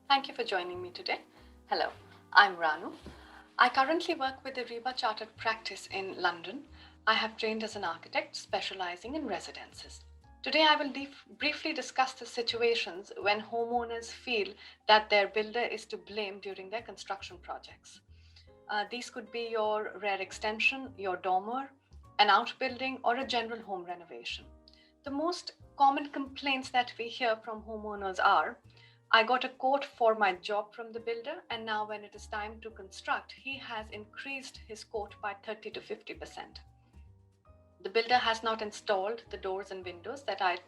Thank you for joining me today. Hello, I'm Ranu. I currently work with the REBA Chartered practice in London. I have trained as an architect specializing in residences. Today, I will briefly discuss the situations when homeowners feel that their builder is to blame during their construction projects. These could be your rear extension, your dormer, an outbuilding, or a general home renovation. The most common complaints that we hear from homeowners are, I got a quote for my job from the builder, and now when it is time to construct, he has increased his quote by 30 to 50%. The builder has not installed the doors and windows that I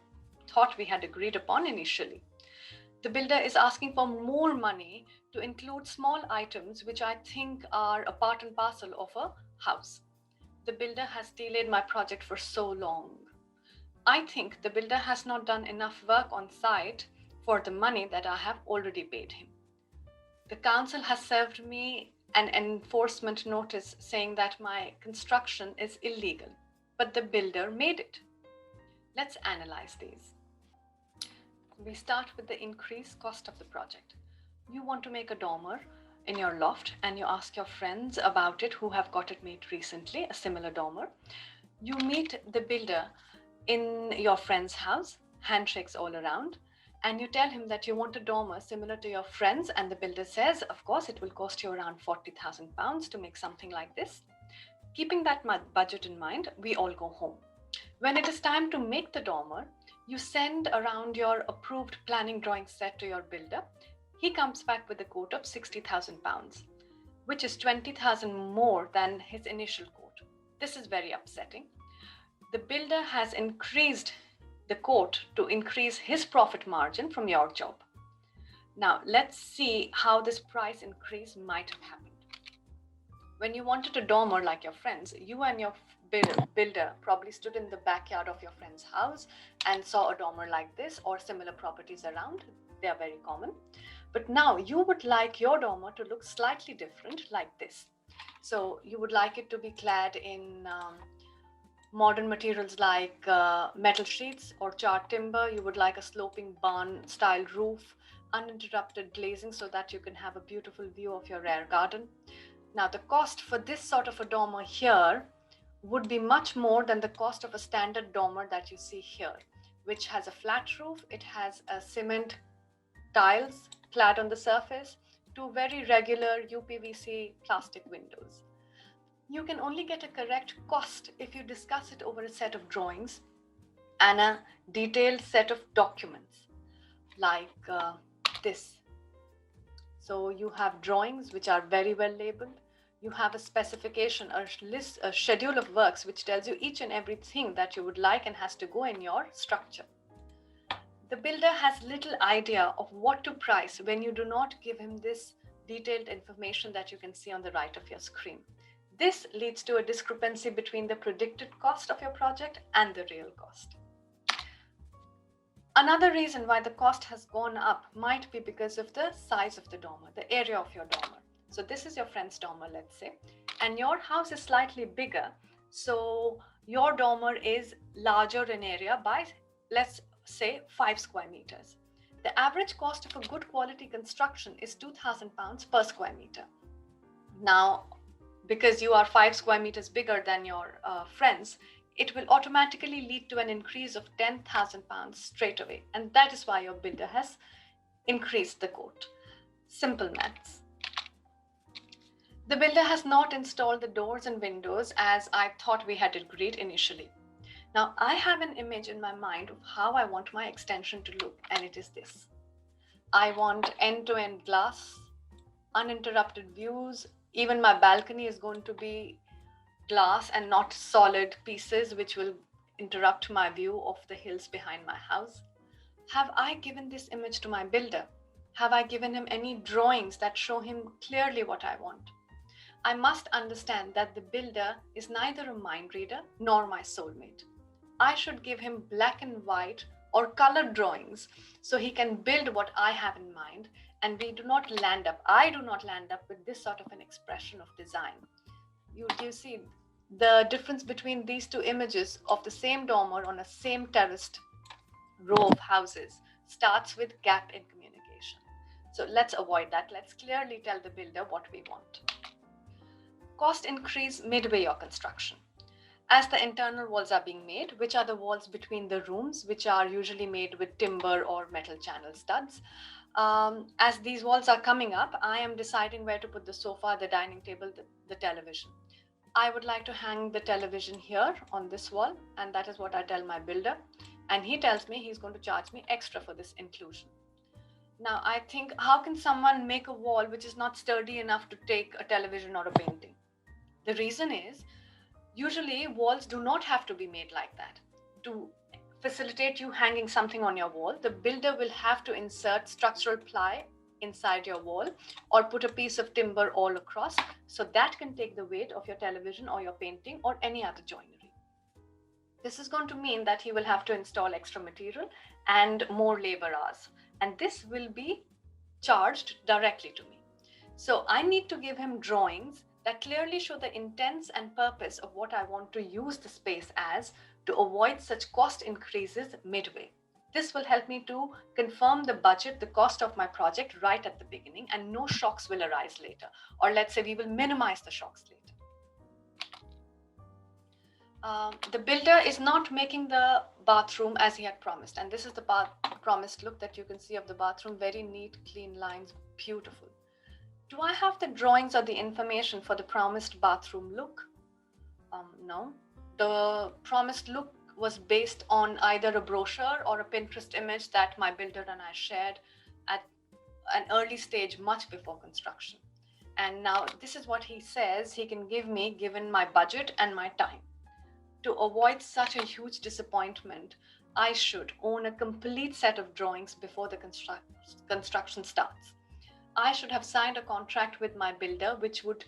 thought we had agreed upon initially. The builder is asking for more money to include small items which I think are a part and parcel of a house. The builder has delayed my project for so long. I think the builder has not done enough work on site for the money that I have already paid him. The council has served me an enforcement notice saying that my construction is illegal, but the builder made it. Let's analyze these. We start with the increased cost of the project. You want to make a dormer in your loft and you ask your friends about it who have got it made recently, a similar dormer. You meet the builder in your friend's house, handshakes all around, and you tell him that you want a dormer similar to your friends, and the builder says, of course, it will cost you around £40,000 to make something like this. Keeping that budget in mind, we all go home. When it is time to make the dormer, you send around your approved planning drawing set to your builder. He comes back with a quote of £60,000, which is £20,000 more than his initial quote. This is very upsetting. The builder has increased the quote to increase his profit margin from your job. Now, let's see how this price increase might have happened. When you wanted a dormer like your friends, you and your builder probably stood in the backyard of your friend's house and saw a dormer like this or similar properties around. They are very common. But now you would like your dormer to look slightly different like this. So you would like it to be clad in modern materials like metal sheets or charred timber. You would like a sloping barn style roof, uninterrupted glazing so that you can have a beautiful view of your rear garden. Now, the cost for this sort of a dormer here would be much more than the cost of a standard dormer that you see here, which has a flat roof. It has a cement tiles clad on the surface, two very regular UPVC plastic windows. You can only get a correct cost if you discuss it over a set of drawings and a detailed set of documents like this. So you have drawings which are very well labeled. You have a specification, a list, a schedule of works which tells you each and everything that you would like and has to go in your structure. The builder has little idea of what to price when you do not give him this detailed information that you can see on the right of your screen. This leads to a discrepancy between the predicted cost of your project and the real cost. Another reason why the cost has gone up might be because of the size of the dormer, the area of your dormer. So this is your friend's dormer, let's say, and your house is slightly bigger. So your dormer is larger in area by, let's say, 5 square meters. The average cost of a good quality construction is £2,000 per square meter. Now, because you are 5 square meters bigger than your friends, it will automatically lead to an increase of £10,000 straight away. And that is why your builder has increased the quote. Simple maths. The builder has not installed the doors and windows as I thought we had agreed initially. Now, I have an image in my mind of how I want my extension to look, and it is this. I want end-to-end glass, uninterrupted views. Even my balcony is going to be glass and not solid pieces which will interrupt my view of the hills behind my house. Have I given this image to my builder? Have I given him any drawings that show him clearly what I want? I must understand that the builder is neither a mind reader nor my soulmate. I should give him black and white or colored drawings so he can build what I have in mind, and I do not land up with this sort of an expression of design. You see the difference between these two images of the same dormer on a same terraced row of houses starts with gap in communication. So let's avoid that. Let's clearly tell the builder what we want. Cost increase midway your construction. As the internal walls are being made, which are the walls between the rooms, which are usually made with timber or metal channel studs. As these walls are coming up, I am deciding where to put the sofa, the dining table, the television. I would like to hang the television here on this wall, and that is what I tell my builder. And he tells me he's going to charge me extra for this inclusion. Now, I think, how can someone make a wall which is not sturdy enough to take a television or a painting? The reason is, usually walls do not have to be made like that. To facilitate you hanging something on your wall, the builder will have to insert structural ply inside your wall or put a piece of timber all across, so that can take the weight of your television or your painting or any other joinery. This is going to mean that he will have to install extra material and more labor hours, and this will be charged directly to me. So I need to give him drawings that clearly show the intents and purpose of what I want to use the space as, to avoid such cost increases midway. This will help me to confirm the budget, the cost of my project right at the beginning, and no shocks will arise later. Or let's say we will minimize the shocks later. The builder is not making the bathroom as he had promised. And this is the promised look that you can see of the bathroom. Very neat, clean lines, beautiful. Do I have the drawings or the information for the promised bathroom look? No. The promised look was based on either a brochure or a Pinterest image that my builder and I shared at an early stage, much before construction. And now this is what he says he can give me given my budget and my time. To avoid such a huge disappointment, I should own a complete set of drawings before the construction starts. I should have signed a contract with my builder which would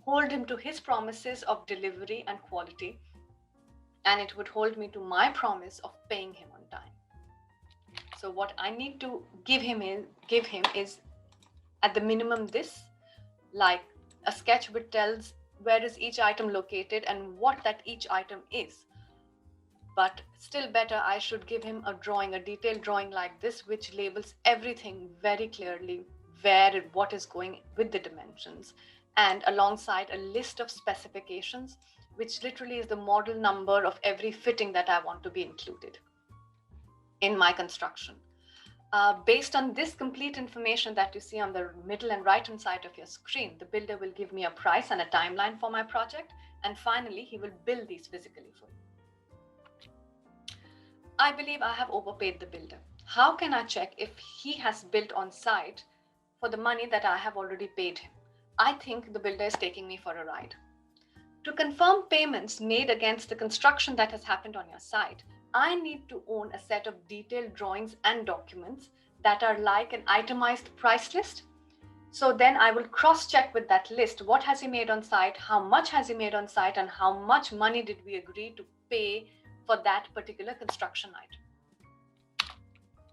hold him to his promises of delivery and quality, and it would hold me to my promise of paying him on time. So what I need to give him is at the minimum this, like a sketch which tells where is each item located and what that each item is. But still better, I should give him a drawing, a detailed drawing like this, which labels everything very clearly, where what is going with the dimensions, and alongside a list of specifications, which literally is the model number of every fitting that I want to be included in my construction. Based on this complete information that you see on the middle and right hand side of your screen, the builder will give me a price and a timeline for my project, and finally he will build these physically for me. I believe I have overpaid the builder. How can I check if he has built on site for the money that I have already paid him? I think the builder is taking me for a ride. To confirm payments made against the construction that has happened on your site, I need to own a set of detailed drawings and documents that are like an itemized price list. So then I will cross-check with that list, what has he made on site, how much has he made on site, and how much money did we agree to pay for that particular construction item.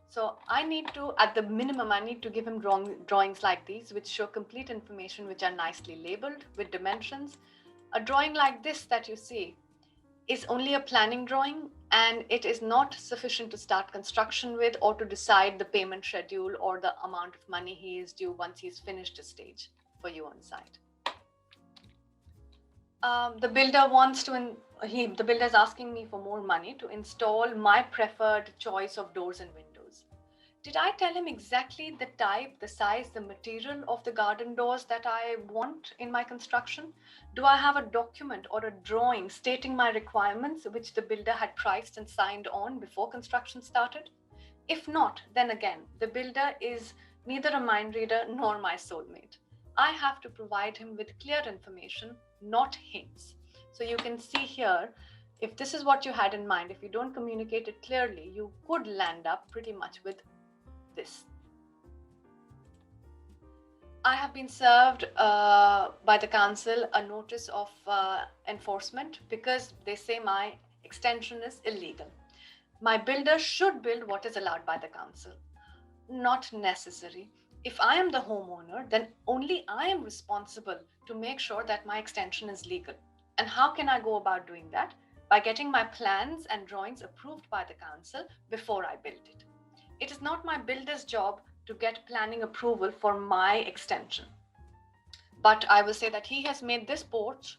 So I need to, at the minimum, I need to give him drawings like these, which show complete information, which are nicely labeled with dimensions. A drawing like this that you see is only a planning drawing, and it is not sufficient to start construction with or to decide the payment schedule or the amount of money he is due once he's finished a stage for you on site. The builder is asking me for more money to install my preferred choice of doors and windows. Did I tell him exactly the type, the size, the material of the garden doors that I want in my construction? Do I have a document or a drawing stating my requirements, which the builder had priced and signed on before construction started? If not, then again, the builder is neither a mind reader nor my soulmate. I have to provide him with clear information, not hints. So you can see here, if this is what you had in mind, if you don't communicate it clearly, you could land up pretty much with this. I have been served by the council a notice of enforcement because they say my extension is illegal. My builder should build what is allowed by the council. Not necessary. If I am the homeowner, then only I am responsible to make sure that my extension is legal. And how can I go about doing that? By getting my plans and drawings approved by the council before I build it. It is not my builder's job to get planning approval for my extension. But I will say that he has made this porch,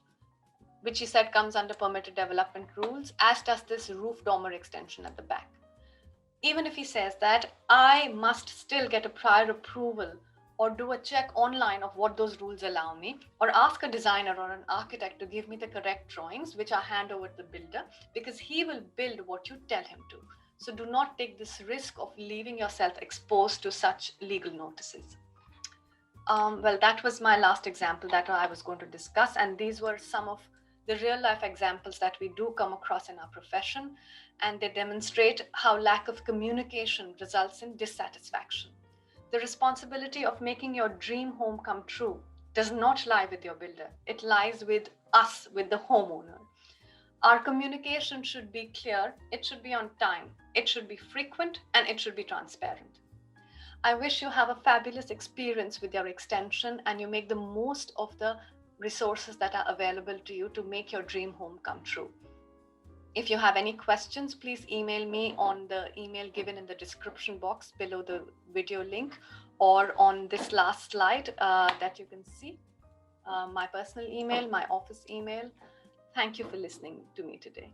which he said comes under permitted development rules, as does this roof dormer extension at the back. Even if he says that, I must still get a prior approval or do a check online of what those rules allow me, or ask a designer or an architect to give me the correct drawings, which I hand over to the builder, because he will build what you tell him to. So do not take this risk of leaving yourself exposed to such legal notices. Well, that was my last example that I was going to discuss, and these were some of the real life examples that we do come across in our profession, and they demonstrate how lack of communication results in dissatisfaction. The responsibility of making your dream home come true does not lie with your builder. It lies with us, with the homeowner. Our communication should be clear, it should be on time, it should be frequent, and it should be transparent. I wish you have a fabulous experience with your extension and you make the most of the resources that are available to you to make your dream home come true. If you have any questions, please email me on the email given in the description box below the video link, or on this last slide that you can see, my personal email, my office email. Thank you for listening to me today.